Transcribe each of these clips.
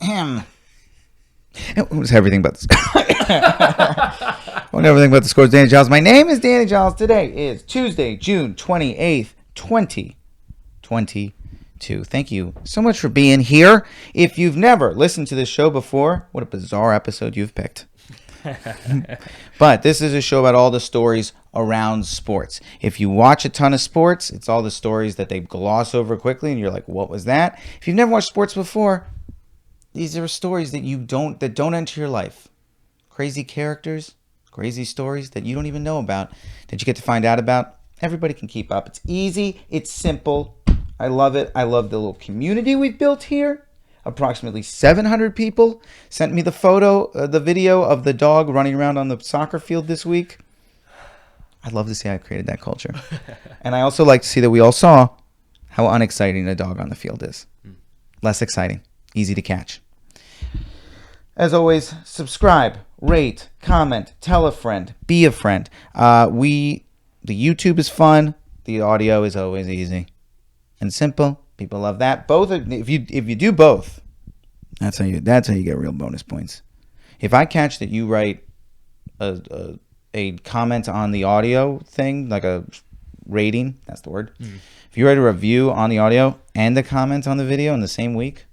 It was everything but the scores. I want everything but the scores. Danny Giles. My name is Danny Giles. Today is Tuesday, June 28th, 2022. Thank you so much for being here. If you've never listened to this show before, what a bizarre episode you've picked. But this is a show about all the stories around sports. If you watch a ton of sports, it's all the stories that they gloss over quickly and you're like, what was that? If you've never watched sports before, these are stories that don't enter your life. Crazy characters, crazy stories that you don't even know about, that you get to find out about. Everybody can keep up. It's easy. It's simple. I love it. I love the little community we've built here. Approximately 700 people sent me the video of the dog running around on the soccer field this week. I'd love to see how I created that culture. And I also like to see that we all saw how unexciting a dog on the field is. Less exciting. Easy to catch. As always, subscribe, rate, comment, tell a friend, be a friend. The YouTube is fun. The audio is always easy and simple. People love that. Both, if you do both, that's how you get real bonus points. If I catch that you write a comment on the audio thing, like a rating, that's the word. If you write a review on the audio and the comment on the video in the same week,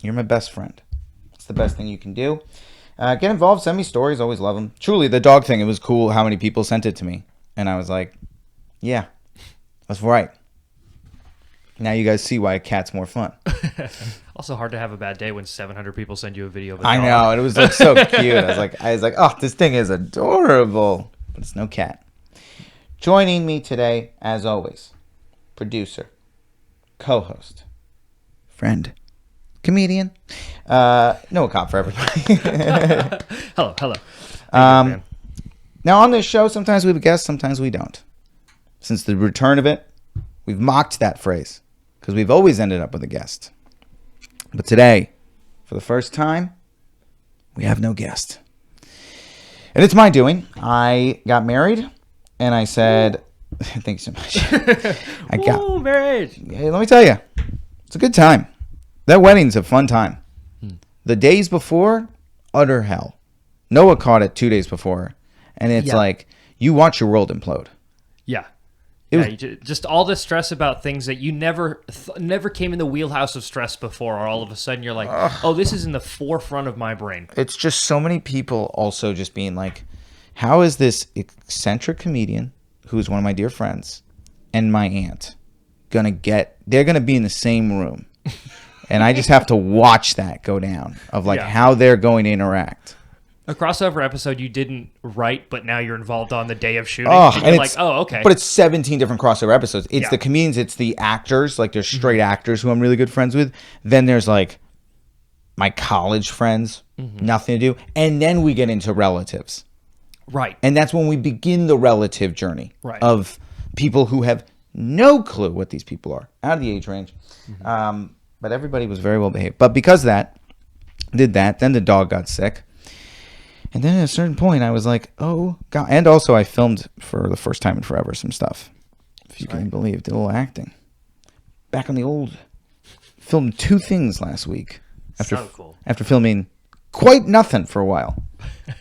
you're my best friend. It's the best thing you can do. Get involved. Send me stories. Always love them. Truly, the dog thing, it was cool how many people sent it to me. And I was like, yeah, that's right. Now you guys see why a cat's more fun. Also hard to have a bad day when 700 people send you a video of a dog. I know. It was like so cute. I was like, oh, this thing is adorable. But it's no cat. Joining me today, as always, producer, co-host, friend, comedian, no cop for everybody. Hello. Now on this show, sometimes we have a guest, sometimes we don't. Since the return of it, we've mocked that phrase because we've always ended up with a guest. But today, for the first time, we have no guest. And it's my doing. I got married and I said, thank you so much. Marriage. Hey, let me tell you, it's a good time. That wedding's a fun time. The days before, utter hell. Noah caught it 2 days before. And it's like, you watch your world implode. Yeah. It Just all this stress about things that you never came in the wheelhouse of stress before, or all of a sudden you're like, oh, this is in the forefront of my brain. It's just so many people also just being like, how is this eccentric comedian, who's one of my dear friends, and my aunt, they're going to be in the same room. And I just have to watch that go down of how they're going to interact. A crossover episode you didn't write, but now you're involved on the day of shooting. And you're like, oh, okay. But it's 17 different crossover episodes. It's the comedians, it's the actors, like there's straight actors who I'm really good friends with. Then there's like my college friends, nothing to do. And then we get into relatives. Right. And that's when we begin the relative journey of people who have no clue what these people are, out of the age range. But everybody was very well behaved. But because then the dog got sick. And then at a certain point, I was like, oh, God. And also, I filmed for the first time in forever some stuff. If you can believe, did a little acting. Back on the old, filmed 2 things last week. After filming quite nothing for a while.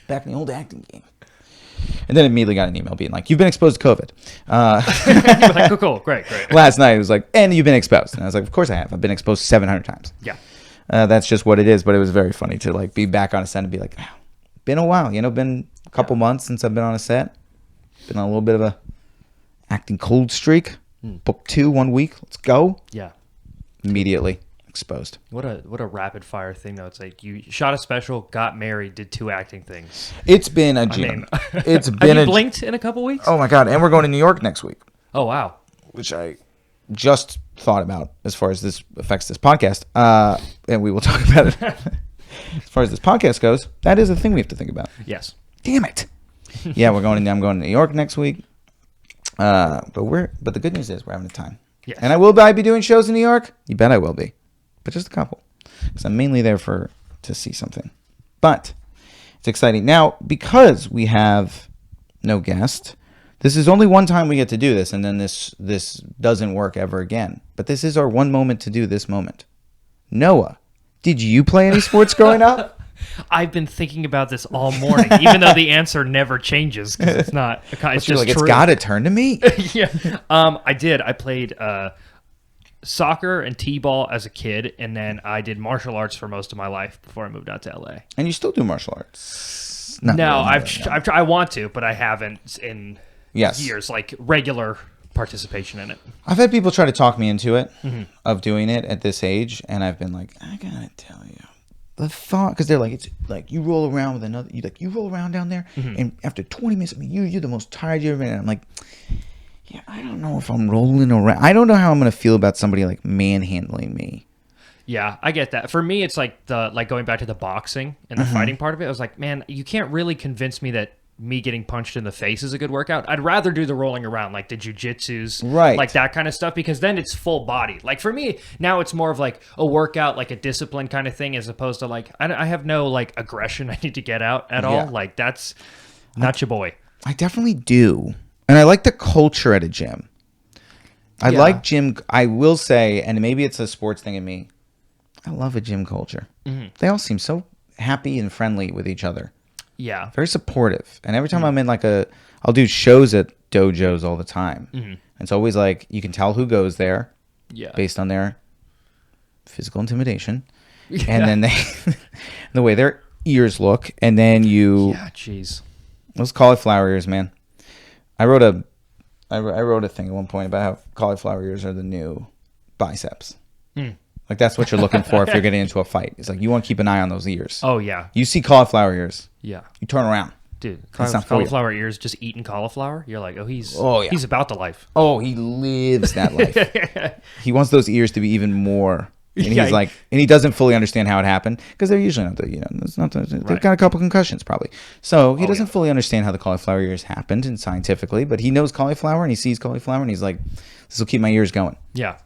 Back in the old acting game. And then immediately got an email being like, you've been exposed to COVID. You're like, cool, great. Last night, it was like, and you've been exposed. And I was like, of course I have. I've been exposed 700 times. Yeah. That's just what it is. But it was very funny to like be back on a set and be like, oh, been a while, been a couple months since I've been on a set. Been on a little bit of a acting cold streak. Book 2, 1 week. Let's go. Yeah. Immediately exposed. What a rapid fire thing though. It's like you shot a special, got married, did 2 acting things. It's been a gym. It's been have you blinked in a couple weeks? Oh my God. And we're going to New York next week. Oh wow. Which I just thought about as far as this affects this podcast. And we will talk about it. As far as this podcast goes, that is a thing we have to think about. Yes. Damn it. Yeah, I'm going to New York next week. But the good news is we're having a time. Yes. And will I be doing shows in New York? You bet I will be. But just a couple. Because I'm mainly there to see something. But it's exciting. Now, because we have no guest, this is only one time we get to do this, and then this doesn't work ever again. But this is our one moment to do this moment. Noah Did you play any sports growing up? I've been thinking about this all morning, even though the answer never changes because it's not. It's You're just like, true. it's got to turn to me. Yeah. I did. I played soccer and t-ball as a kid, and then I did martial arts for most of my life before I moved out to LA. And you still do martial arts? No, I want to, but I haven't in Yes. years, like regular participation in it. I've had people try to talk me into it, of doing it at this age, and I've been like, I gotta tell you, the thought, because they're like, it's like you roll around with another, you roll around down there, and after 20 minutes, I mean, you're the most tired you've ever been. And I'm like, yeah, I don't know if I'm rolling around. I don't know how I'm gonna feel about somebody like manhandling me. Yeah, I get that. For me, it's like going back to the boxing and the fighting part of it. I was like, man, you can't really convince me that me getting punched in the face is a good workout. I'd rather do the rolling around, like the jujitsus, Right? like that kind of stuff, because then it's full body. Like for me, now it's more of like a workout, like a discipline kind of thing, as opposed to like I have no like aggression I need to get out at all. Like that's not your boy. I definitely do, and I like the culture at a gym. I like gym. I will say, and maybe it's a sports thing in me, I love a gym culture. They all seem so happy and friendly with each other. Yeah. Very supportive. And every time I'm in I'll do shows at dojos all the time. It's always like, you can tell who goes there based on their physical intimidation. And then the way their ears look. And then Jeez. Those cauliflower ears, man. I wrote a thing at one point about how cauliflower ears are the new biceps. Like, that's what you're looking for if you're getting into a fight. It's like, you want to keep an eye on those ears. Oh, yeah. You see cauliflower ears. Yeah. You turn around. Dude, That's not for you. cauliflower ears just eating cauliflower. You're like, he's about the life. Oh, he lives that life. He wants those ears to be even more. And he's like, and he doesn't fully understand how it happened, because they're usually not they've got a couple concussions probably. So he doesn't fully understand how the cauliflower ears happened and scientifically, but he knows cauliflower and he sees cauliflower and he's like, this will keep my ears going. Yeah.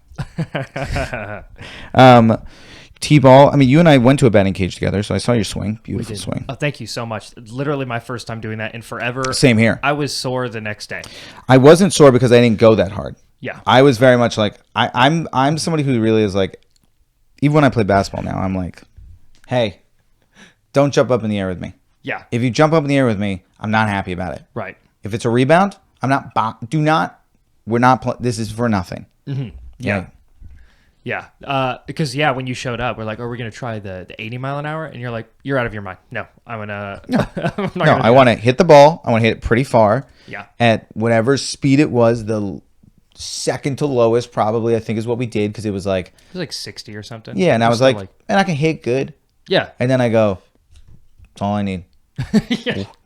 T-ball. I mean, you and I went to a batting cage together, so I saw your swing. Beautiful swing. Oh, thank you so much. Literally my first time doing that in forever. Same here. I was sore the next day. I wasn't sore because I didn't go that hard. Yeah. I was very much like, I'm somebody who really is like, even when I play basketball now, I'm like, hey, don't jump up in the air with me. Yeah. If you jump up in the air with me, I'm not happy about it. Right. If it's a rebound, this is for nothing. Yeah. Yeah. Because when you showed up, we're like, we're going to try the 80 mile an hour. And you're like, you're out of your mind. No, I'm going to. No, I want to hit the ball. I want to hit it pretty far. Yeah. At whatever speed it was, the second to lowest probably, I think, is what we did, because it was like 60 or something. Yeah, and I was like, and I can hit good. Yeah. And then I go, that's all I need.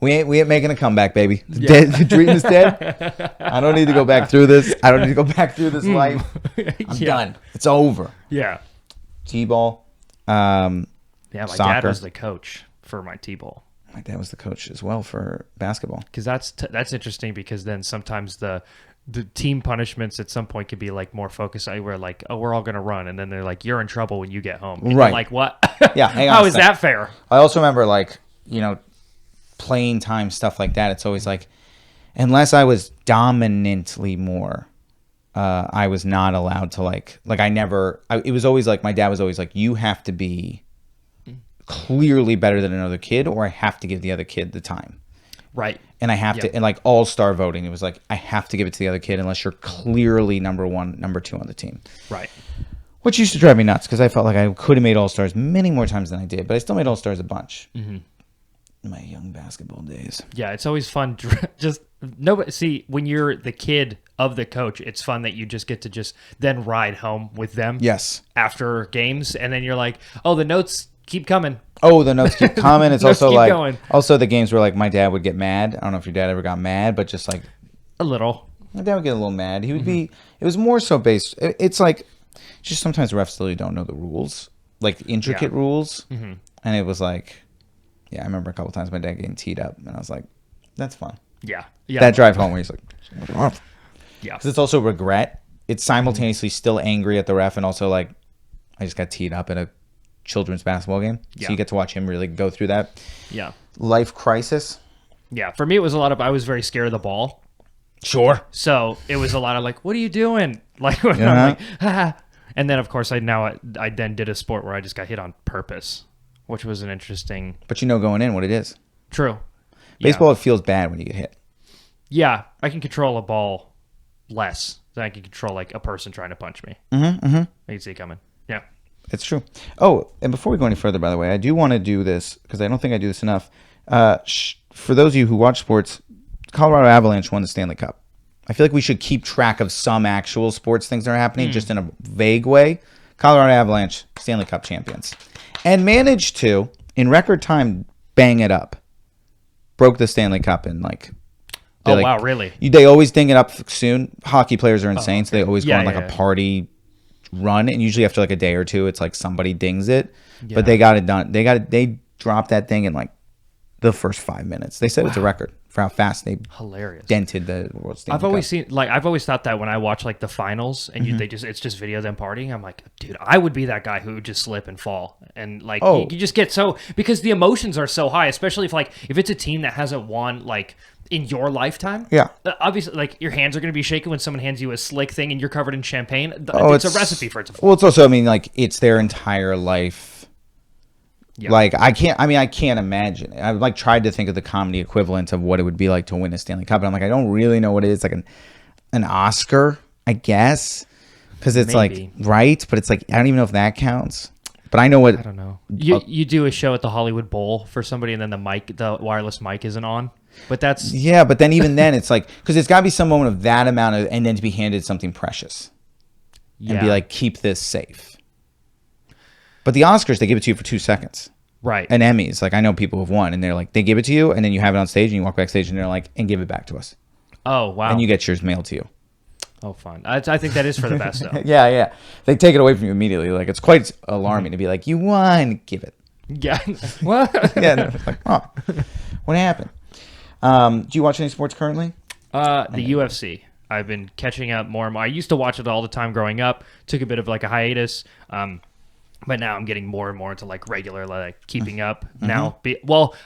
We ain't making a comeback, baby. The dream is dead. I don't need to go back through this. I don't need to go back through this life. I'm done. It's over. Yeah. T-ball. My soccer. dad was the coach for my T-ball. My dad was the coach as well for basketball. Because that's interesting, because then sometimes the team punishments at some point could be like more focused. Where like, we're all gonna run, and then they're like, you're in trouble when you get home. And right. You're like, what? Yeah. Hang on. How is that fair? I also remember, like, playing time, stuff like that. It's always like, unless I was dominantly more, I was not allowed to it was always like, my dad was always like, you have to be clearly better than another kid, or I have to give the other kid the time. Right. And I have to, and like all-star voting, it was like, I have to give it to the other kid unless you're clearly number one, number two on the team. Right. Which used to drive me nuts, because I felt like I could have made all-stars many more times than I did, but I still made all-stars a bunch. In my young basketball days. Yeah, it's always fun. When you're the kid of the coach, it's fun that you just get to just then ride home with them. Yes. After games, and then you're like, the notes keep coming. Oh, the notes keep coming. It's Notes also keep like, going. also the games where like my dad would get mad. I don't know if your dad ever got mad, but just like A little. my dad would get a little mad. He would be. It was more so based. It's like, just sometimes refs really don't know the rules, like intricate rules, and it was like. Yeah, I remember a couple times my dad getting teed up, and I was like, that's fun. Yeah. That drive home where he's like, yeah. because it's also regret. It's simultaneously still angry at the ref, and also like, I just got teed up at a children's basketball game. Yeah. So you get to watch him really go through that life crisis. Yeah. For me, it was a lot of, I was very scared of the ball. Sure. So it was a lot of like, what are you doing? Like, when I'm like, And then, of course, I then did a sport where I just got hit on purpose, which was an interesting... But you know going in what it is. True. Baseball, it feels bad when you get hit. Yeah, I can control a ball less than I can control like a person trying to punch me. Mm-hmm. I can see it coming. Yeah. It's true. Oh, and before we go any further, by the way, I do want to do this because I don't think I do this enough. For those of you who watch sports, Colorado Avalanche won the Stanley Cup. I feel like we should keep track of some actual sports things that are happening just in a vague way. Colorado Avalanche, Stanley Cup champions. And managed to, in record time, bang it up. Broke the Stanley Cup in like... Wow, really? They always ding it up soon. Hockey players are insane, so they always go on a party run, and usually after like a day or two, it's like somebody dings it. Yeah. But they got it done. They dropped that thing in like the first 5 minutes. They said it's a record for how fast they dented the World Stanley Cup. I've always thought that when I watch like the finals and it's just video of them partying, I'm like, dude, I would be that guy who would just slip and fall. And like you just get so, because the emotions are so high, especially if it's a team that hasn't won like in your lifetime. Yeah. Obviously, like your hands are going to be shaking when someone hands you a slick thing and you're covered in champagne. It's a recipe for it to fall. Well, it's also, I mean, like it's their entire life. Yeah. Like I can't imagine. I've like tried to think of the comedy equivalent of what it would be like to win a Stanley Cup, and I'm like, I don't really know what it is. Like an Oscar, I guess, because it's like right, but it's like I don't even know if that counts. But I know what. I don't know. You do a show at the Hollywood Bowl for somebody, and then the wireless mic isn't on. But that's But then even then, it's like because it's got to be some moment of that amount of, and then to be handed something precious, and be like, keep this safe. But the Oscars, they give it to you for 2 seconds. Right. And Emmys, like I know people who've won, and they're like, they give it to you, and then you have it on stage, and you walk backstage, and they're like, and give it back to us. Oh, wow. And you get yours mailed to you. Oh, fine. I think that is for the best, though. Yeah. They take it away from you immediately. Like it's quite alarming to be like, you won, give it. Yeah. What? Yeah. No, like, oh, what happened? Do you watch any sports currently? The UFC. I've been catching up more and more. I used to watch it all the time growing up. Took a bit of like a hiatus. But now I'm getting more and more into like regular, like keeping up now.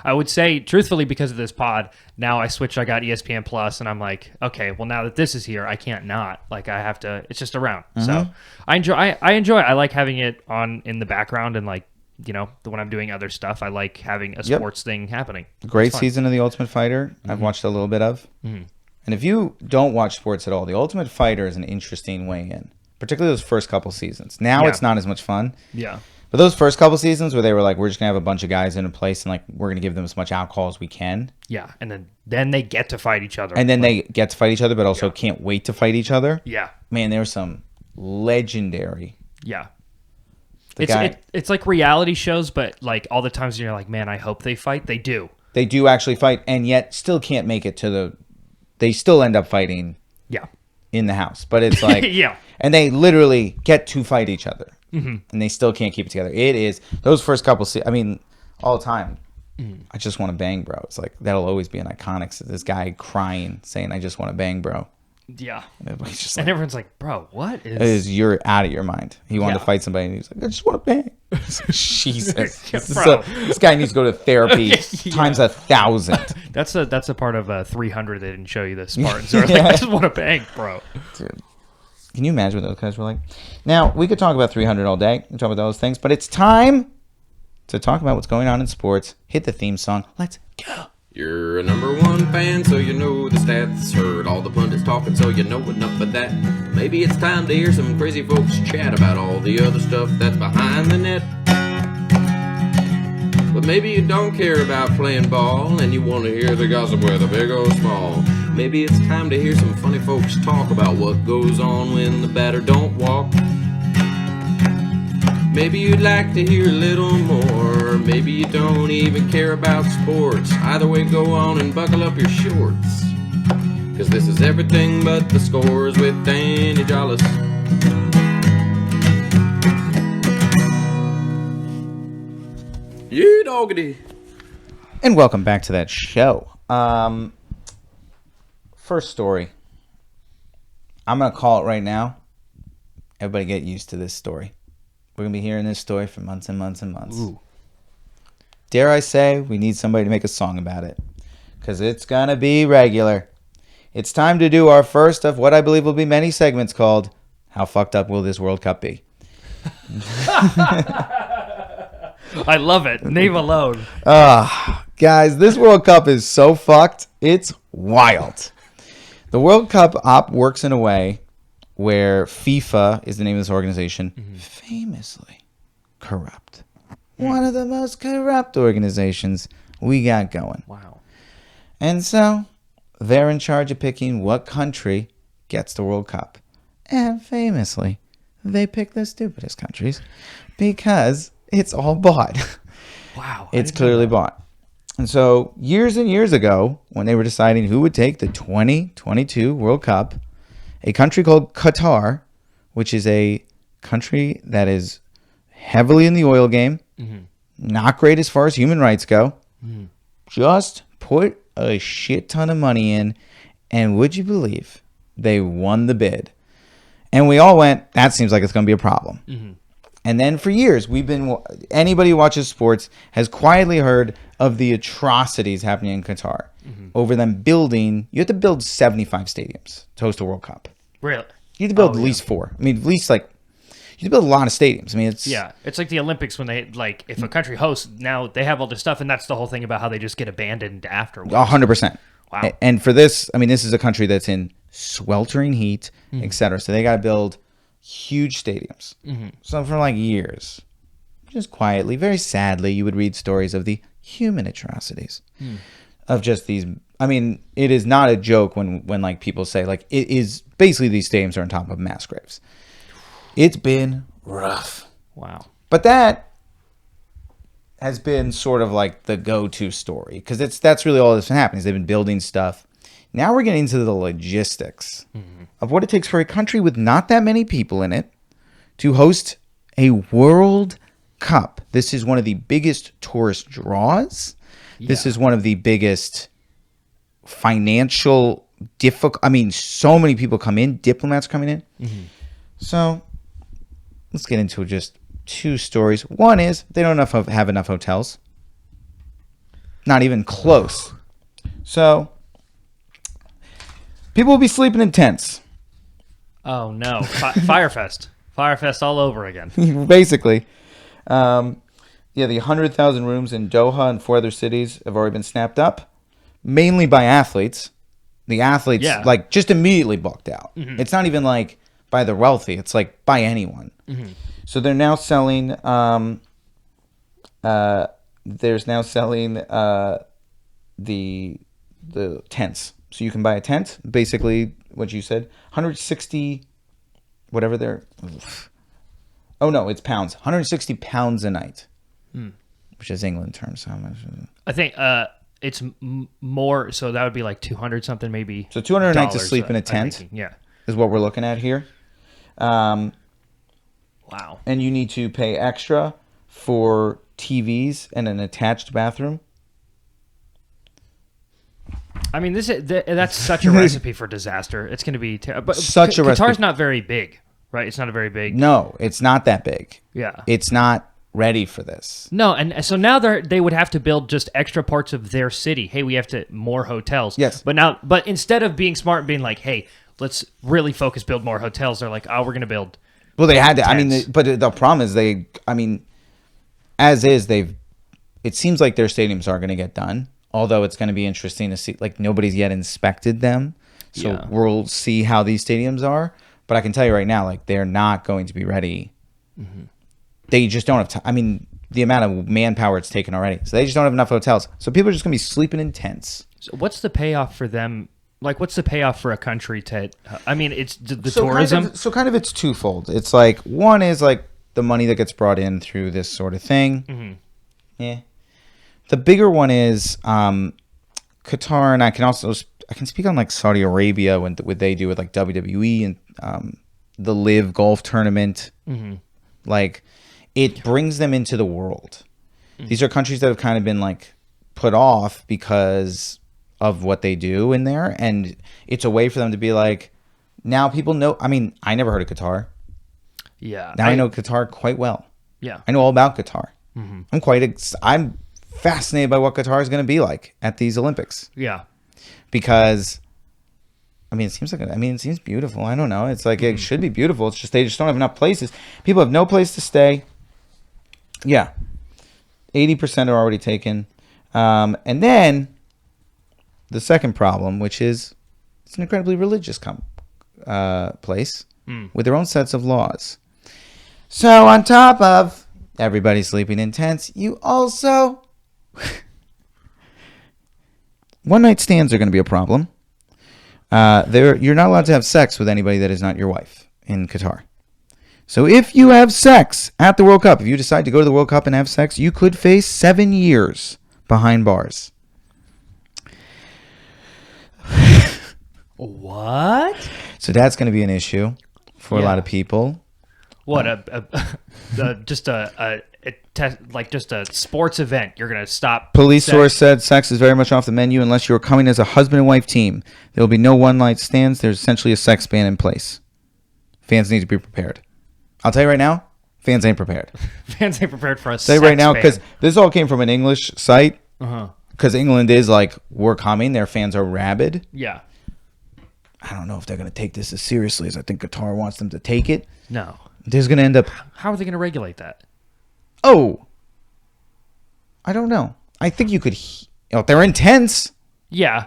I would say truthfully, because of this pod, now I got ESPN Plus and I'm like, okay, well now that this is here, I can't not, like I have to, it's just around. So I enjoy it. I like having it on in the background and like, when I'm doing other stuff, I like having a sports thing happening. Great season of The Ultimate Fighter. I've watched a little bit of. And if you don't watch sports at all, The Ultimate Fighter is an interesting way in. Particularly those first couple seasons. Now it's not as much fun. Yeah. But those first couple seasons where they were like, we're just going to have a bunch of guys in a place and like we're going to give them as much alcohol as we can. Yeah. And then they get to fight each other. And then they get to fight each other, but also can't wait to fight each other. Yeah. Man, there was some legendary. Yeah. It's like reality shows, but like all the times you're like, man, I hope they fight. They do. They do actually fight and yet still can't make it to they still end up fighting. Yeah. In the house. But it's like. Yeah. And they literally get to fight each other. And they still can't keep it together. It is those first couple. All the time. I just want to bang, bro. It's like that'll always be an iconic. This guy crying, saying, "I just want to bang, bro." Yeah. And everyone's like, "Bro, what is?" You're out of your mind. He wanted to fight somebody, and he's like, "I just want to bang." Jesus, this guy needs to go to therapy times 1,000. That's a part of 300 they didn't show you the Spartans. Like, I just want to bang, bro. Dude. Can you imagine what those guys were like? Now, we could talk about 300 all day. We can talk about those things. But it's time to talk about what's going on in sports. Hit the theme song. Let's go. You're a number one fan, so you know the stats. Heard all the pundits talking, so you know enough of that. Maybe it's time to hear some crazy folks chat about all the other stuff that's behind the net. But maybe you don't care about playing ball, and you want to hear the gossip whether big or small. Maybe it's time to hear some funny folks talk about what goes on when the batter don't walk. Maybe you'd like to hear a little more. Maybe you don't even care about sports. Either way, go on and buckle up your shorts. Cause this is everything but the scores with Danny Jollis. Yeah, doggity. And welcome back to that show. First story. I'm going to call it right now. Everybody get used to this story. We're going to be hearing this story for months and months and months. Ooh. Dare I say, we need somebody to make a song about it. Because it's going to be regular. It's time to do our first of what I believe will be many segments called How Fucked Up Will This World Cup Be? I love it. Name alone. Guys, this World Cup is so fucked. It's wild. The World Cup works in a way where FIFA is the name of this organization, famously corrupt. One of the most corrupt organizations we got going. Wow. And so they're in charge of picking what country gets the World Cup. And famously, they pick the stupidest countries because it's all bought. Wow. It's clearly bought. And so years and years ago, when they were deciding who would take the 2022 World Cup, a country called Qatar, which is a country that is heavily in the oil game, not great as far as human rights go, just put a shit ton of money in, and would you believe they won the bid? And we all went, that seems like it's going to be a problem. And then for years, anybody who watches sports has quietly heard of the atrocities happening in Qatar over them building. You have to build 75 stadiums to host a World Cup. Really? You have to build at least 4. I mean, at least you have to build a lot of stadiums. I mean, it's it's like the Olympics when they if a country hosts, now they have all this stuff, and that's the whole thing about how they just get abandoned afterwards. 100%. Wow. And for this, I mean, this is a country that's in sweltering heat, etc. So they got to build huge stadiums. So for like years, just quietly, very sadly, you would read stories of the human atrocities of just these. I mean, it is not a joke when like people say like it is basically these stadiums are on top of mass graves. It's been rough. Wow. But that has been sort of like the go-to story because that's really all that's been happening is they've been building stuff. Now we're getting into the logistics of what it takes for a country with not that many people in it to host a World Cup. This is one of the biggest tourist draws. Yeah. This is one of the biggest financial I mean, so many people come in, diplomats coming in. So let's get into just 2 stories. One is they don't have enough hotels. Not even close. So people will be sleeping in tents. Oh no! Firefest, Firefest all over again. Basically, the 100,000 rooms in Doha and 4 other cities have already been snapped up, mainly by athletes. The athletes like just immediately booked out. It's not even like by the wealthy; it's like by anyone. So they're now selling. There's now selling the tents. So you can buy a tent, basically what you said, 160, whatever they're. Oh no, it's pounds. 160 pounds a night, which is England terms. How much? I think it's more. So that would be like 200 something, maybe. So 200 a night to sleep in a tent. Yeah, is what we're looking at here. Wow. And you need to pay extra for TVs and an attached bathroom. I mean, that's such a recipe for disaster. It's going to be but such a recipe. Qatar's not very big, right? It's not a very big. No, it's not that big. Yeah, it's not ready for this. No, and so now they would have to build just extra parts of their city. Hey, we have to more hotels. Yes, but instead of being smart and being like, hey, let's really build more hotels. They're like, oh, we're going to build. Well, they had to. Tents. I mean, but the problem is it seems like their stadiums are going to get done. Although it's going to be interesting to see, like nobody's yet inspected them. So we'll see how these stadiums are. But I can tell you right now, like they're not going to be ready. They just don't have time. I mean, the amount of manpower it's taken already. So they just don't have enough hotels. So people are just going to be sleeping in tents. So what's the payoff for them? Like, what's the payoff for a country to, I mean, it's the tourism. Kind of it's twofold. It's like, one is like the money that gets brought in through this sort of thing. Yeah. The bigger one is Qatar, and I can speak on like Saudi Arabia when what they do with like WWE and the Live Golf Tournament. Like it brings them into the world. These are countries that have kind of been like put off because of what they do in there, and it's a way for them to be like, now people know. I mean, I never heard of Qatar. Yeah. Now I know Qatar quite well. Yeah. I know all about Qatar. I'm fascinated by what Qatar is going to be like at these Olympics. Yeah. Because I mean, it seems beautiful. I don't know. It's like it should be beautiful. It's just they just don't have enough places. People have no place to stay. Yeah, 80% are already taken, and then the second problem, which is it's an incredibly religious place with their own sets of laws. So on top of everybody sleeping in tents, you also one night stands are going to be a problem. You're not allowed to have sex with anybody that is not your wife in Qatar. So if you have sex at the World Cup, if you decide to go to the World Cup and have sex, you could face 7 years behind bars. What? So that's going to be an issue for a lot of people. What just a sports event? You're gonna stop. Police source said sex is very much off the menu unless you are coming as a husband and wife team. There will be no one night stands. There's essentially a sex ban in place. Fans need to be prepared. I'll tell you right now, fans ain't prepared. Fans ain't prepared for a Say sex right now, ban. because this all came from an English site. Uh-huh. Because England is like, we're coming. Their fans are rabid. Yeah. I don't know if they're going to take this as seriously as I think Qatar wants them to take it. No. There's going to end up... How are they going to regulate that? Oh. I don't know. I think you could... If they're intense, Yeah.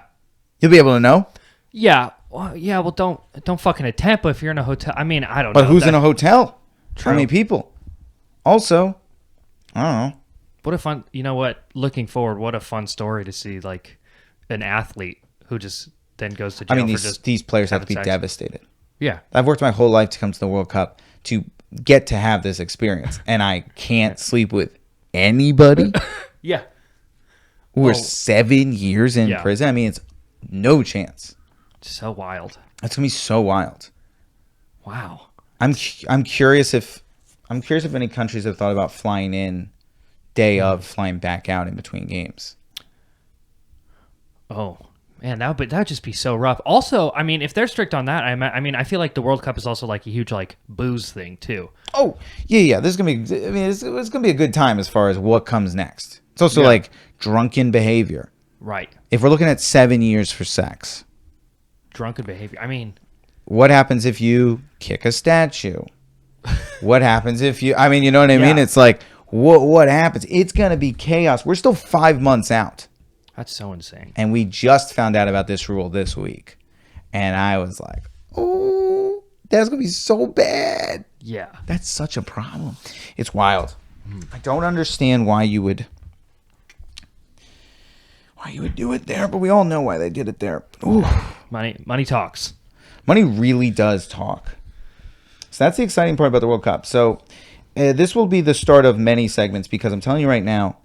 you'll be able to know. Yeah. Well, don't fucking attempt. But if you're in a hotel, I mean, I don't know. But who's in a hotel? True. How many people? Also, I don't know. What a fun, you know what, looking forward, what a fun story to see, like, an athlete who just then goes to jail I mean, for just these players have to be having sex. devastated. Yeah. I've worked my whole life to come to the World Cup to get to have this experience, and I can't sleep with anybody Yeah. who are 7 years in Yeah. prison. I mean, it's no chance. So wild. That's gonna be so wild. Wow. I'm curious if any countries have thought about flying in day of, flying back out in between games. Oh, man, that'd just be so rough. Also, I mean, if they're strict on that, I mean, I feel like the World Cup is also like a huge like booze thing too. Oh, yeah. This is gonna be. I mean, it's gonna be a good time as far as what comes next. It's also Yeah. like drunken behavior. Right. If we're looking at 7 years for sex, Drunken behavior. I mean, what happens if you kick a statue? What happens if you? I mean, you know what I mean? Yeah. It's like what happens? It's gonna be chaos. We're still 5 months out, that's so insane. and we just found out about this rule this week, and I was like, oh, that's gonna be so bad. Yeah. That's such a problem. It's wild. I don't understand why you would do it there, but we all know why they did it there. Ooh. Money talks. Money really does talk. So that's the exciting part about the World Cup. So this will be the start of many segments because I'm telling you right now,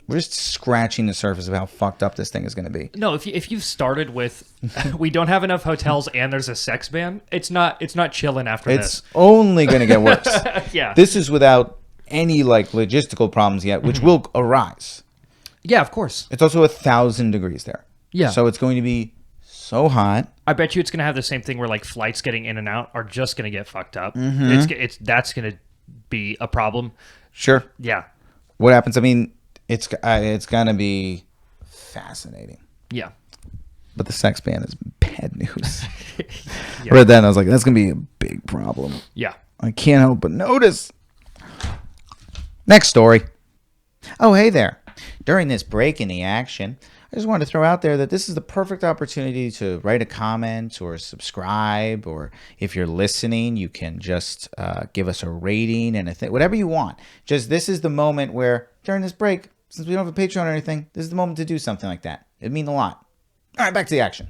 we're just scratching the surface of how fucked up this thing is going to be. No, if you've started with we don't have enough hotels and there's a sex ban, it's not chilling after It's this. only going to get worse. Yeah. This is without any like logistical problems yet, which will arise. Yeah, of course. It's also 1,000 degrees there. Yeah. So it's going to be so hot. I bet you it's gonna have the same thing where like flights getting in and out are just gonna get fucked up. Mm-hmm. That's gonna be a problem. Sure. Yeah. What happens? I mean, it's going to be fascinating. Yeah. But the sex ban is bad news. I read that and I was like, that's going to be a big problem. Yeah. I can't help but notice. Next story. Oh, hey there. During this break in the action, I just wanted to throw out there that this is the perfect opportunity to write a comment or subscribe, or if you're listening, you can just give us a rating and whatever you want. Just this is the moment where during this break, since we don't have a Patreon or anything, this is the moment to do something like that. It'd mean a lot. All right, back to the action.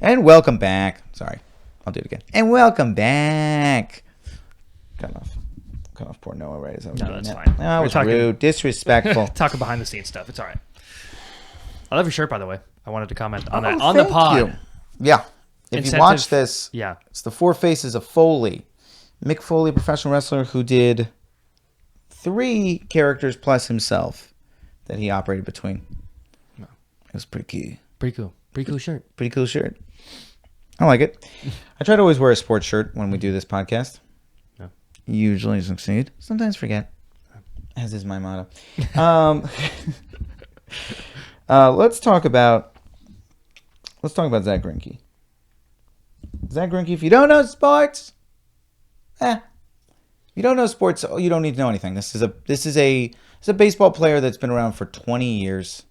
And welcome back. Sorry, I'll do it again. And welcome back. Cut off poor Noah, right? Is that what No, we're doing that's now? fine. That We're was talking- rude, disrespectful. Talking behind the scenes stuff. It's all right. I love your shirt, by the way. I wanted to comment on that Oh, on the thank pod. you. Yeah. If Incentive- you watch this, Yeah. it's the Four Faces of Foley. Mick Foley, a professional wrestler who did 3 characters plus himself that he operated between. It was pretty key. Pretty cool. Pretty cool shirt. Pretty cool shirt. I like it. I try to always wear a sports shirt when we do this podcast. Yeah. Usually succeed. Sometimes forget. As is my motto. Let's talk about Zach Greinke. Zach Greinke, if you don't know sports, you don't know sports, you don't need to know anything. This is a baseball player that's been around for 20 years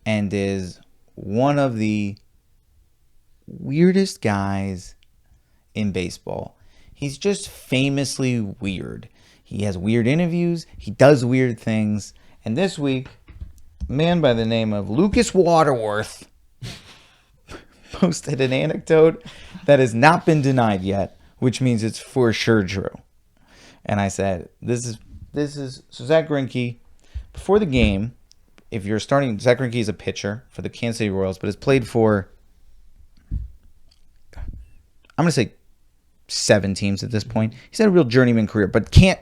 and is one of the weirdest guys in baseball. He's just famously weird. He has weird interviews. He does weird things. And this week, a man by the name of Lucas Waterworth posted an anecdote that has not been denied yet, which means it's for sure true. And I said, this is so Zach Greinke, before the game, if you're starting, Zach Greinke is a pitcher for the Kansas City Royals, but has played for, I'm going to say 7 teams at this point. He's had a real journeyman career, but can't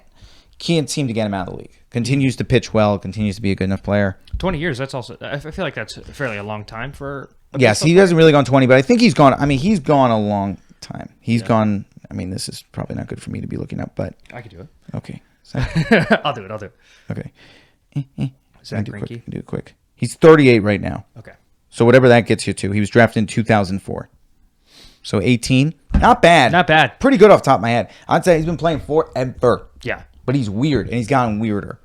seem to get him out of the league. Continues to pitch well, continues to be a good enough player. 20 years, that's also, I feel like that's fairly a long time for a Yes, he hasn't really gone 20, but I think he's gone, he's gone a long time. He's gone, this is probably not good for me to be looking up, but. I could do it. Okay. I'll do it. Okay. Zach do Greinke? it quick. He's 38 right now. Okay. So whatever that gets you to. He was drafted in 2004. So 18. Not bad. Not bad. Pretty good off the top of my head. I'd say he's been playing forever. Yeah. But he's weird, and he's gotten weirder.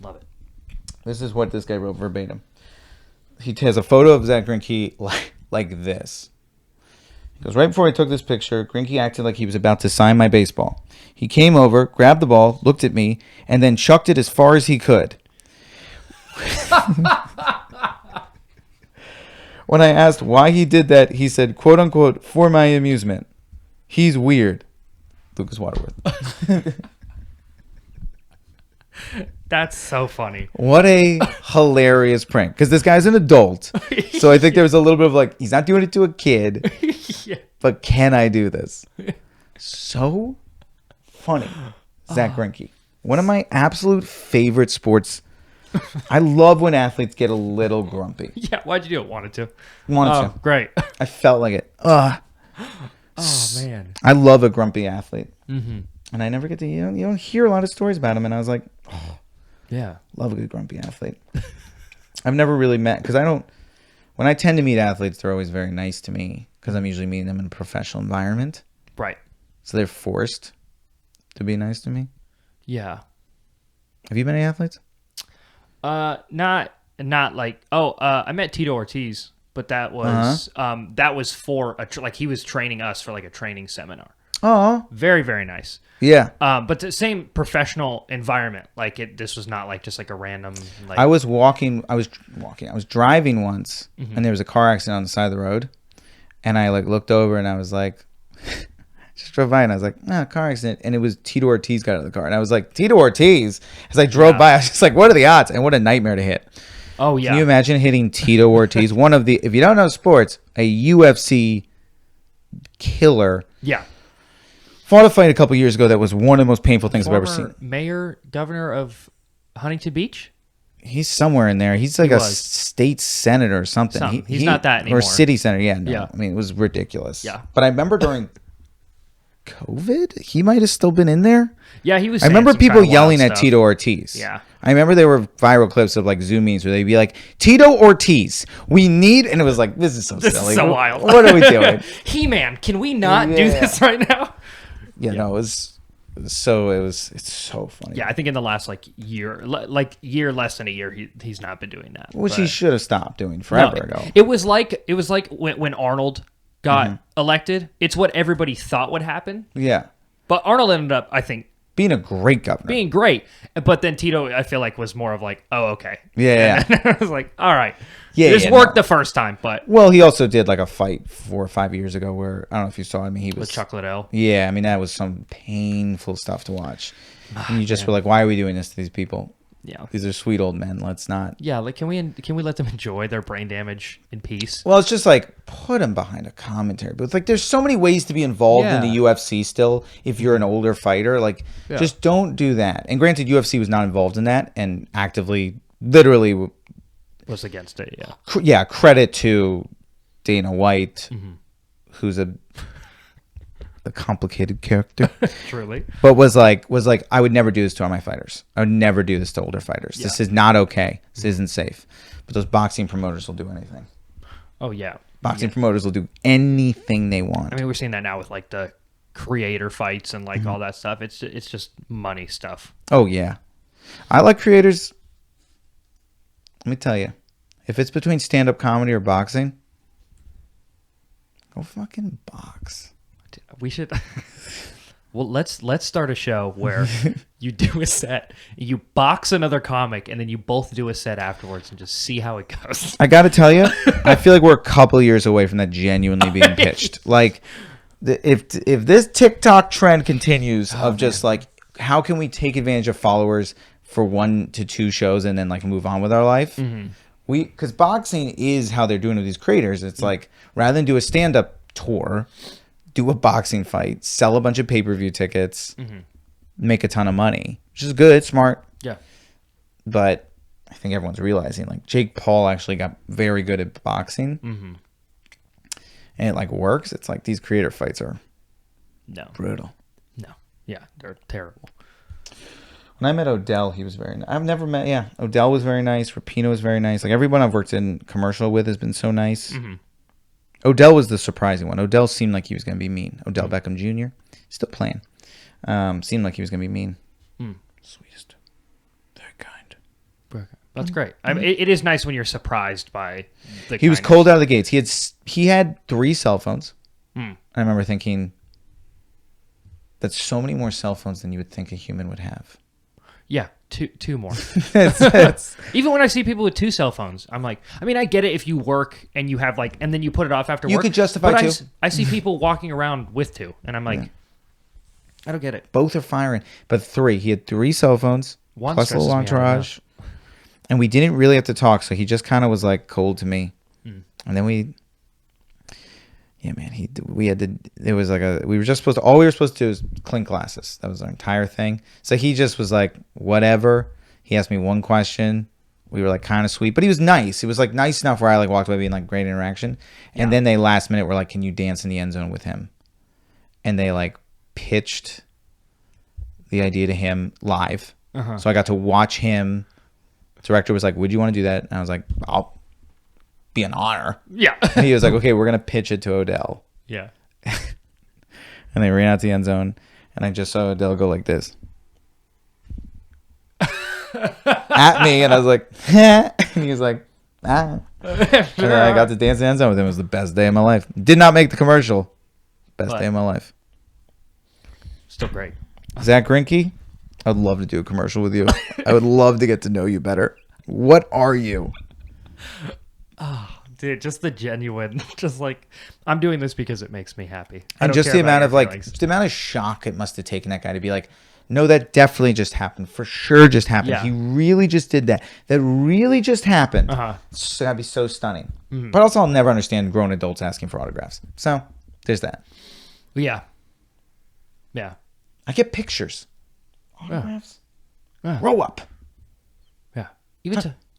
Love it. This is what this guy wrote verbatim. He has a photo of Zach Greinke like this. He goes, right before I took this picture, Greinke acted like he was about to sign my baseball. He came over, grabbed the ball, looked at me, and then chucked it as far as he could. When I asked why he did that, he said, quote unquote, for my amusement. He's weird. Lucas Waterworth. That's so funny. What a hilarious prank. Because this guy's an adult. So I think there was a little bit of like, he's not doing it to a kid. Yeah. But can I do this? So funny. Zach Greinke. One of my absolute favorite sports. I love when athletes get a little grumpy. Yeah, why'd you do it? Wanted to. Wanted to. Great. I felt like it. Ugh. Oh, man. I love a grumpy athlete. Mm-hmm. And I never get to, you don't hear a lot of stories about him. And I was like, oh, yeah. love a good grumpy athlete. I've never really met, because when I tend to meet athletes, they're always very nice to me because I'm usually meeting them in a professional environment. Right. So they're forced to be nice to me. Yeah. Have you met any athletes? Not like, I met Tito Ortiz, but that was for like he was training us for like a training seminar. Oh, Very, very nice. yeah. But the same professional environment. Like this was not like just like a random. Like, I was driving once, and there was a car accident on the side of the road, and I like looked over and I was like, just drove by and I was like, car accident, and it was Tito Ortiz got out of the car, and I was like, Tito Ortiz. As I drove by, I was just like, what are the odds? And what a nightmare to hit. Oh yeah. Can you imagine hitting Tito Ortiz? One of the, if you don't know sports, a UFC killer. Yeah. Fought a fight a couple years ago that was one of the most painful things I've ever seen. Governor of Huntington Beach? He's somewhere in there. He's like state senator or something. He's not that anymore. Or city senator. Yeah, no. Yeah. It was ridiculous. Yeah. But I remember during COVID, he might have still been in there. Yeah, he was. I remember people kind of yelling at stuff. Tito Ortiz. Yeah. I remember there were viral clips of like Zoom meetings where they'd be like, Tito Ortiz, we need, and it was like, this is so This silly. is so wild. What are we doing? He-Man, can we not do this right now? Yeah, no, it's so funny. Yeah, I think in the last year less than a year, he's not been doing that. Which he should have stopped doing forever ago. It was like when Arnold got elected. It's what everybody thought would happen. Yeah. But Arnold ended up, I think, being a great governor. being great. But then Tito, I feel like, was more of like, oh, okay. Yeah. And I was like, all right. Yeah, this worked the first time, but well, he also did like a fight 4 or 5 years ago where I don't know if you saw him. He was with Chuck Liddell. Yeah, that was some painful stuff to watch. And you just were like, why are we doing this to these people? Yeah. These are sweet old men. Let's not. Yeah, like can we let them enjoy their brain damage in peace? Well, it's just like put them behind a commentary booth. Like there's so many ways to be involved in the UFC still if you're an older fighter. Like just don't do that. And granted, UFC was not involved in that and actively, literally was against it. Yeah. Yeah. Credit to Dana White, who's a complicated character. Truly. But was like, I would never do this to all my fighters. I would never do this to older fighters. Yeah. This is not okay. This isn't safe. But those boxing promoters will do anything. Oh yeah. Boxing promoters will do anything they want. I mean, we're seeing that now with like the creator fights and like Mm-hmm. all that stuff. It's just money stuff. Oh, yeah. I like creators. Let me tell you. If it's between stand-up comedy or boxing, go fucking box. We should. Well, let's start a show where you do a set, you box another comic, and then you both do a set afterwards and just see how it goes. I got to tell you, I feel like we're a couple years away from that genuinely being pitched. Like, if this TikTok trend continues of just like, how can we take advantage of followers for 1 to 2 shows and then like move on with our life? Because boxing is how they're doing with these creators. It's like, rather than do a stand-up tour, do a boxing fight, sell a bunch of pay-per-view tickets, make a ton of money, which is good, smart. Yeah. But I think everyone's realizing like Jake Paul actually got very good at boxing, and it like works. It's like these creator fights are brutal. No. Yeah, they're terrible. When I met Odell, he was very nice. I've never met, Odell was very nice. Rapino was very nice. Like everyone I've worked in commercial with has been so nice. Odell was the surprising one. Odell seemed like he was going to be mean. Odell Beckham Jr. Still playing. Seemed like he was going to be mean. Sweetest. Very kind. That's great. I mean, it is nice when you're surprised by the He was kindness. cold out of the gates. He had 3 cell phones. I remember thinking, that's so many more cell phones than you would think a human would have. Yeah, two more. It's- Even when I see people with 2 cell phones, I'm like, I mean, I get it if you work and you have like, and then you put it off after You work. could justify but 2. I see people walking around with 2, and I'm like, I don't get it. Both are firing. But 3. He had 3 cell phones, One plus a little stresses me out, entourage. And we didn't really have to talk, so he just kind of was like cold to me. And then we had to, it was like all we were supposed to do was clink glasses. That was our entire thing. So he just was like, whatever. He asked me one question. We were like kind of sweet, but he was nice. It was like nice enough where I like walked away being like great interaction. And then they last minute were like, can you dance in the end zone with him? And they like pitched the idea to him live. So I got to watch him. Director was like, would you want to do that? And I was like, I'll be an honor. Yeah. And he was like, okay, we're going to pitch it to Odell. Yeah. And they ran out to the end zone. And I just saw Odell go like this. At me. And I was like, and he was like, ah. And then I got to dance in the end zone with him. It was the best day of my life. Did not make the commercial. Best day of my life. Still great. Zach Greinke, I'd love to do a commercial with you. I would love to get to know you better. What are you? Dude, just the genuine, just like, I'm doing this because it makes me happy. I And don't just care the about amount your of like, feelings. just the amount of shock it must have taken that guy to be like, no, that definitely just happened. For sure just happened. Yeah. He really just did that. That really just happened. It's gotta be so stunning. But also I'll never understand grown adults asking for autographs. So there's that. Yeah. Yeah. I get pictures. Autographs? Yeah. Grow up. Yeah.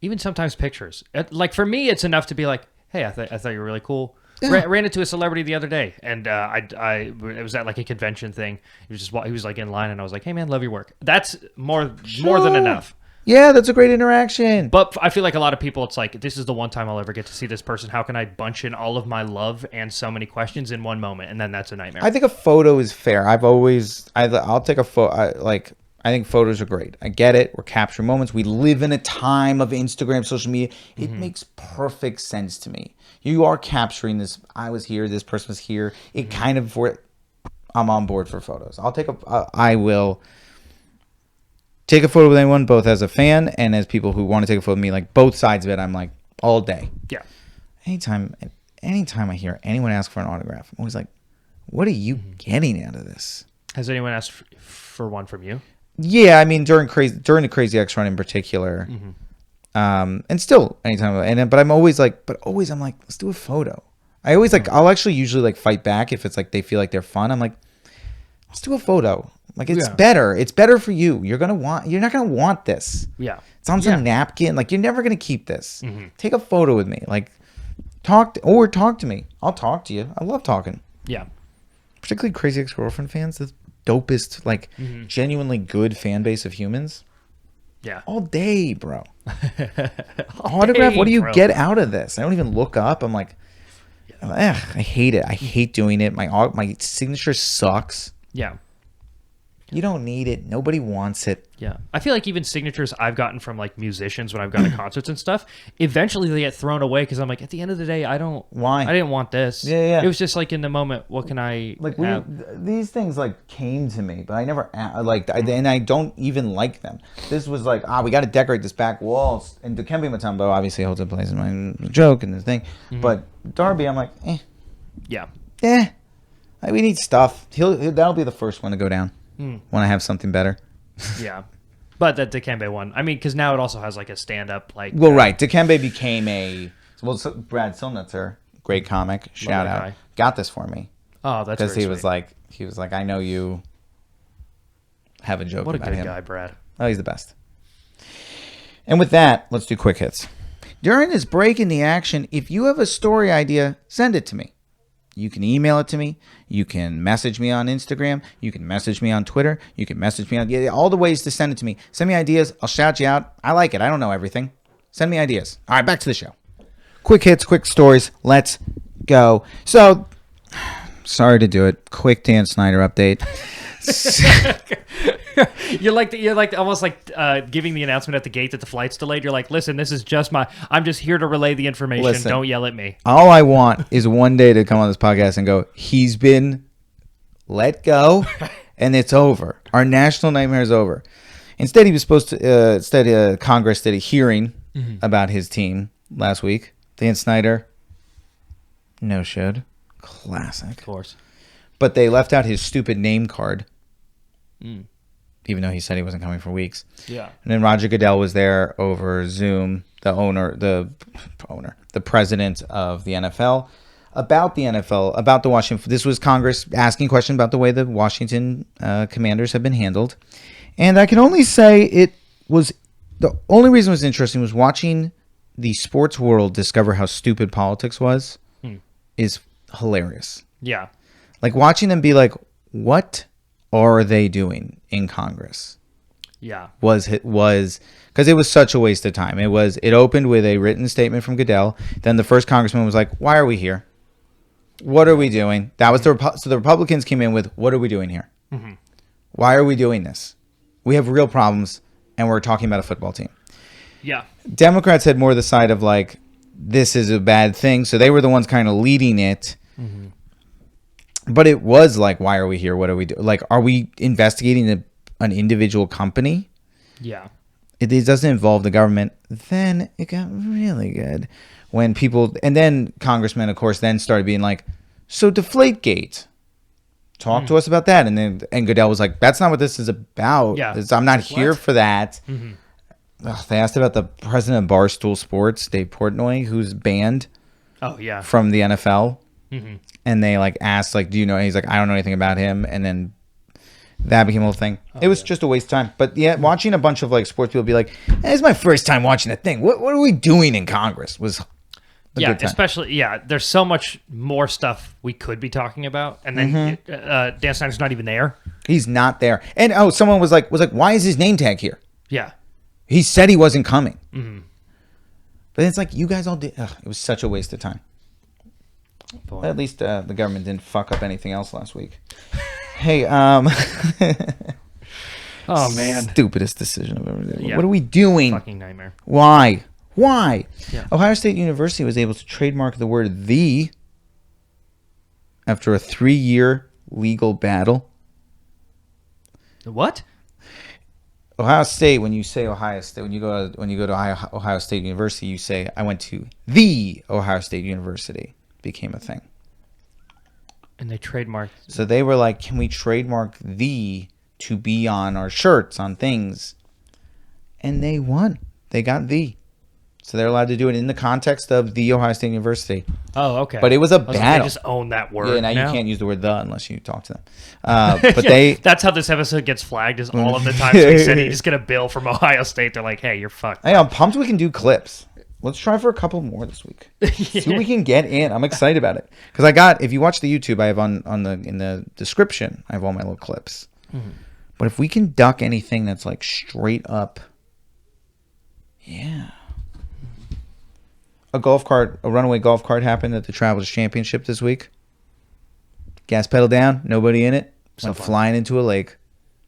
Even sometimes pictures. Like for me, it's enough to be like, hey, I thought you were really cool. Ran into a celebrity the other day, and it was at like a convention thing. He was like in line, and I was like, hey man, love your work. That's more than enough. Yeah, that's a great interaction. But I feel like a lot of people, it's like, this is the one time I'll ever get to see this person. How can I bunch in all of my love and so many questions in one moment? And then that's a nightmare. I think a photo is fair. I'll take a photo. I think photos are great. I get it. We're capturing moments. We live in a time of Instagram, social media. It makes perfect sense to me. You are capturing this. I was here. This person was here. It kind of, I'm on board for photos. I will take a photo with anyone, both as a fan and as people who want to take a photo with me. Like both sides of it, I'm like all day. Yeah. Anytime I hear anyone ask for an autograph, I'm always like, what are you getting out of this? Has anyone asked for one from you? Yeah, I mean during the Crazy X run in particular, and still anytime. But I'm always like, I'm like, let's do a photo. I always like, I'll actually usually like fight back if it's like they feel like they're fun. I'm like, let's do a photo. Like it's better. It's better for you. You're not gonna want this. Yeah. It's on some napkin. Like you're never gonna keep this. Take a photo with me. Like talk to me. I'll talk to you. I love talking. Yeah. Particularly Crazy Ex-Girlfriend fans, the dopest, like genuinely good fan base of humans. Yeah. All day, bro. Autograph. What do you get out of this? I don't even look up. I'm like, I hate it. I hate doing it. My signature sucks. Yeah. You don't need it. Nobody wants it. Yeah. I feel like even signatures I've gotten from like musicians when I've gone to concerts and stuff, eventually they get thrown away because I'm like, at the end of the day, Why? I didn't want this. Yeah. It was just like in the moment, what can I these things like came to me, but I never and I don't even like them. This was like, we got to decorate this back wall. And Dikembe Mutombo obviously holds a place in my joke and the thing. But Darby, I'm like, Yeah. We need stuff. That'll be the first one to go down when I have something better. Yeah. But the Dikembe one, I mean, because now it also has like a stand-up like. Well, right. Dikembe became Brad Silnitzer, great comic, shout out, guy. got this for me. Oh, that's because he sweet. was like, I know you have a joke What a about good him. guy, Brad. Oh, he's the best. And with that, let's do quick hits. During this break in the action, if you have a story idea, send it to me. You can email it to me. You can message me on Instagram. You can message me on Twitter. You can message me on all the ways to send it to me. Send me ideas. I'll shout you out. I like it. I don't know everything. Send me ideas. All right, back to the show. Quick hits, quick stories. Let's go. So, sorry to do it. Quick Dan Snyder update. You're like almost like giving the announcement at the gate that the flight's delayed. You're like, listen, this is just I'm just here to relay the information. Listen, don't yell at me. All I want is one day to come on this podcast and go, he's been let go and it's over. Our national nightmare is over. Instead, he was supposed to, Congress did a hearing about his team last week. Dan Snyder, no showed. Classic. Of course. But they left out his stupid name card. Even though he said he wasn't coming for weeks. Yeah. And then Roger Goodell was there over Zoom, the president of the NFL, about the Washington. This was Congress asking questions about the way the Washington Commanders have been handled. And I can only say the only reason it was interesting was watching the sports world discover how stupid politics was is hilarious. Yeah. Like watching them be like, what are they doing in Congress? Yeah. Was because it was such a waste of time. It opened with a written statement from Goodell. Then the first congressman was like, why are we here? What are we doing? That was so the Republicans came in with, what are we doing here? Why are we doing this? We have real problems and we're talking about a football team. Yeah. Democrats had more the side of like, this is a bad thing. So they were the ones kind of leading it. But it was like, why are we here? What are we doing? Like, are we investigating an individual company? Yeah. It doesn't involve the government. Then it got really good when people, and then congressmen, of course, then started being like, so Deflategate. Talk to us about that. And Goodell was like, that's not what this is about. Yeah. I'm not here for that. They asked about the president of Barstool Sports, Dave Portnoy, who's banned from the NFL. And they like asked, like, do you know? And he's like, I don't know anything about him. And then that became a whole thing. It was just a waste of time. But yeah, watching a bunch of like sports people be like, it's my first time watching a thing. What are we doing in Congress? Was a good time. Especially there's so much more stuff we could be talking about, and then Dan Snyder's not even there. He's not there. And someone was like, why is his name tag here? Yeah. He said he wasn't coming. But it's like, you guys all did. It was such a waste of time. But at least the government didn't fuck up anything else last week. Hey, oh man, stupidest decision I've ever done. Yeah. What are we doing? Fucking nightmare. Why? Yeah. Ohio State University was able to trademark the word "the" after a 3-year legal battle. What? Ohio State, when you say Ohio State, when you go to Ohio State University, you say, I went to the Ohio State University. Became a thing. And they trademarked. So they were like, can we trademark "the" to be on our shirts, on things? And they won. They got "the." So they're allowed to do it in the context of the Ohio State University. Oh, okay. But it was a like, battle. they just own that word. Yeah, now you can't use the word "the" unless you talk to them. But that's how this episode gets flagged, is all of the times we said you just get a bill from Ohio State. They're like, hey, you're fucked. Hey, I'm pumped we can do clips. Let's try for a couple more this week. See what we can get in. I'm excited about it. Because if you watch the YouTube, I have in the description, I have all my little clips. But if we can duck anything that's like straight up, yeah. a runaway golf cart happened at the Travelers Championship this week. Gas pedal down, nobody in it. Went flying into a lake.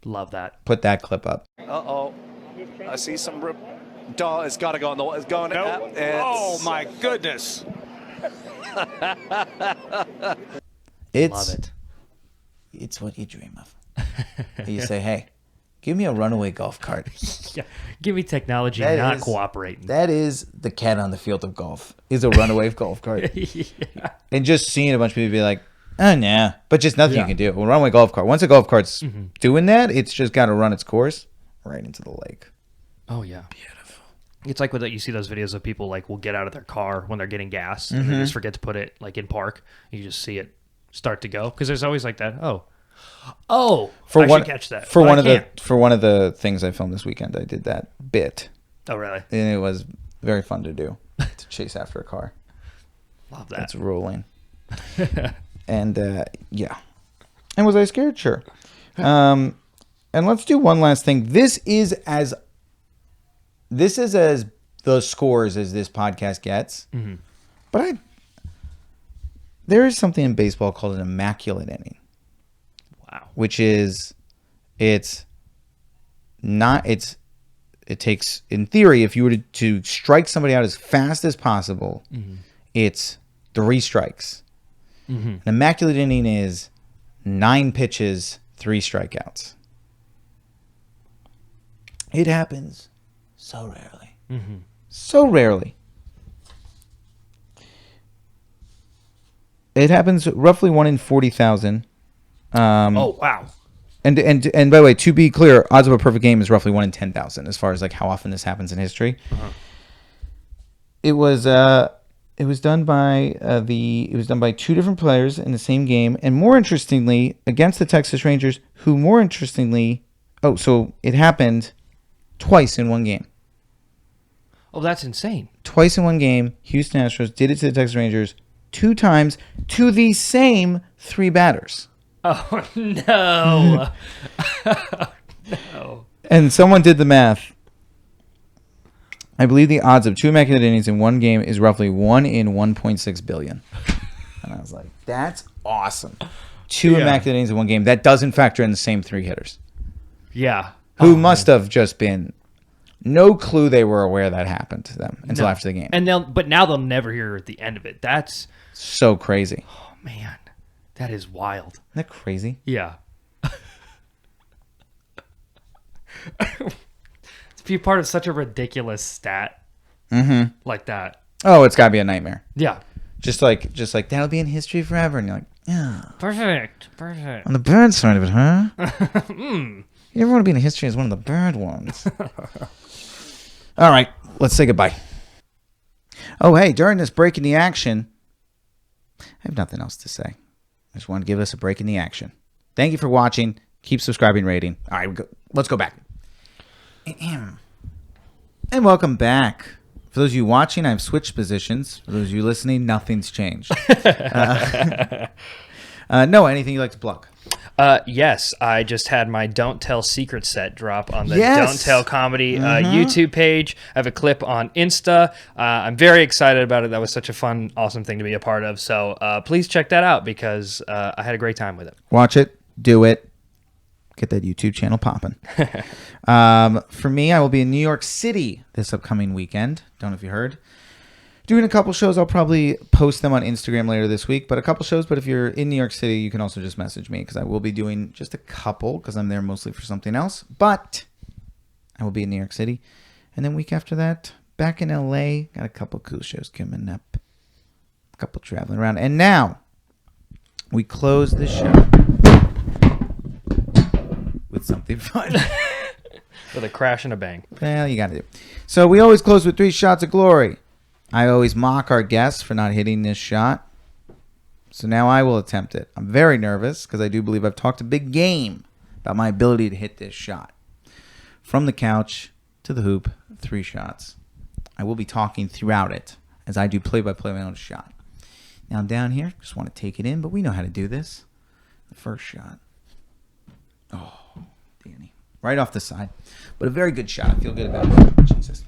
Love that. Put that clip up. Uh-oh. I see some rip. It's got to go on the wall. It's going Nope. Oh, my goodness. Love it. It's what you dream of. You say, hey, give me a runaway golf cart. Yeah. Give me technology cooperating. That is the cat on the field of golf, is a runaway golf cart. Yeah. And just seeing a bunch of people be like, oh, nah. But just nothing you can do. A runaway golf cart. Once a golf cart's doing that, it's just got to run its course right into the lake. Oh, yeah. Beautiful. It's like when you see those videos of people like will get out of their car when they're getting gas and they just forget to put it like in park. You just see it start to go because there's always like that. I should catch that. For one of the things I filmed this weekend, I did that bit. Oh, really? And it was very fun to do, to chase after a car. Love that. It's rolling. And yeah. And was I scared? Sure. And let's do one last thing. This is as the scores as this podcast gets. Mm-hmm. But there is something in baseball called an immaculate inning. Wow. Which is, it takes, in theory, if you were to strike somebody out as fast as possible, it's 3 strikes. Mm-hmm. An immaculate inning is 9 pitches, 3 strikeouts. It happens so rarely. Mm-hmm. So rarely. It happens roughly 1 in 40,000. Oh, wow. And by the way, to be clear, odds of a perfect game is roughly 1 in 10,000 as far as like how often this happens in history. Uh-huh. It was done by 2 different players in the same game, and more interestingly, against the Texas Rangers, so it happened twice in one game. Oh, that's insane. Twice in one game, Houston Astros did it to the Texas Rangers 2 times to the same 3 batters. Oh, no. No. And someone did the math. I believe the odds of 2 immaculate innings in one game is roughly 1 in 1.6 billion. And I was like, that's awesome. 2 immaculate innings in one game. That doesn't factor in the same 3 hitters. Yeah. Who must have just been no clue they were aware that happened to them until after the game. And now they'll never hear at the end of it. That's so crazy. Oh, man. That is wild. Isn't that crazy? Yeah. To be part of such a ridiculous stat like that. Oh, it's got to be a nightmare. Yeah. Just like that'll be in history forever. And you're like, yeah. Perfect. On the bird side of it, huh? You never want to be in history as one of the bird ones. All right, let's say goodbye. Oh, hey, during this break in the action, I have nothing else to say. I just want to give us a break in the action. Thank you for watching. Keep subscribing, rating. All right, let's go back. And welcome back. For those of you watching, I've switched positions. For those of you listening, nothing's changed. Noah, anything you'd like to plug? Yes, I just had my Don't Tell Secret set drop on the Don't Tell Comedy YouTube page. I have a clip on Insta. I'm very excited about it. That was such a fun, awesome thing to be a part of. So please check that out because I had a great time with it. Watch it. Do it. Get that YouTube channel popping. For me, I will be in New York City this upcoming weekend. Don't know if you heard. Doing a couple shows. I'll probably post them on Instagram later this week, but a couple shows. But if you're in New York City, you can also just message me because I will be doing just a couple because I'm there mostly for something else. But I will be in New York City. And then week after that, back in LA. Got a couple cool shows coming up. A couple traveling around. And now, we close the show with something fun. With a crash and a bang. Well, you got to do. So we always close with 3 shots of glory. I always mock our guests for not hitting this shot. So now I will attempt it. I'm very nervous because I do believe I've talked a big game about my ability to hit this shot. From the couch to the hoop, 3 shots. I will be talking throughout it as I do play-by-play my own shot. Now I'm down here. Just want to take it in, but we know how to do this. The first shot. Oh, Danny. Right off the side. But a very good shot. I feel good about it. Jesus.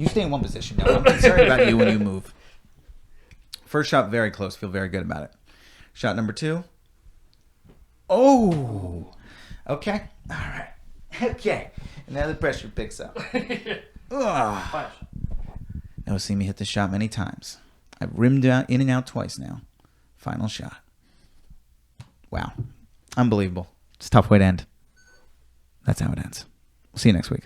You stay in one position. No, I'm concerned about you when you move. First shot, very close. Feel very good about it. Shot number 2. Oh. Okay. All right. Okay. And now the pressure picks up. Ugh. Now see me hit the shot many times. I've rimmed out in and out twice now. Final shot. Wow. Unbelievable. It's a tough way to end. That's how it ends. We'll see you next week.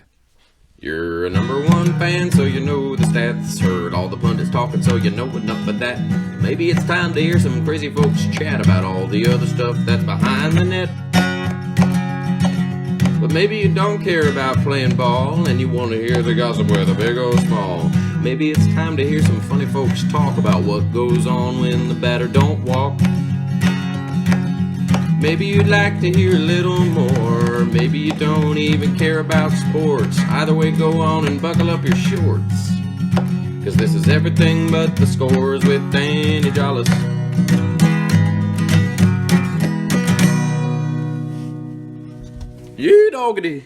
You're a number 1 fan, so you know the stats. Heard all the pundits talking, so you know enough of that. Maybe it's time to hear some crazy folks chat about all the other stuff that's behind the net. But maybe you don't care about playing ball, and you want to hear the gossip whether big or small. Maybe it's time to hear some funny folks talk about what goes on when the batter don't walk. Maybe you'd like to hear a little more. Maybe you don't even care about sports. Either way, go on and buckle up your shorts. Cause this is everything but the scores with Danny Jollis. Yeah, doggity.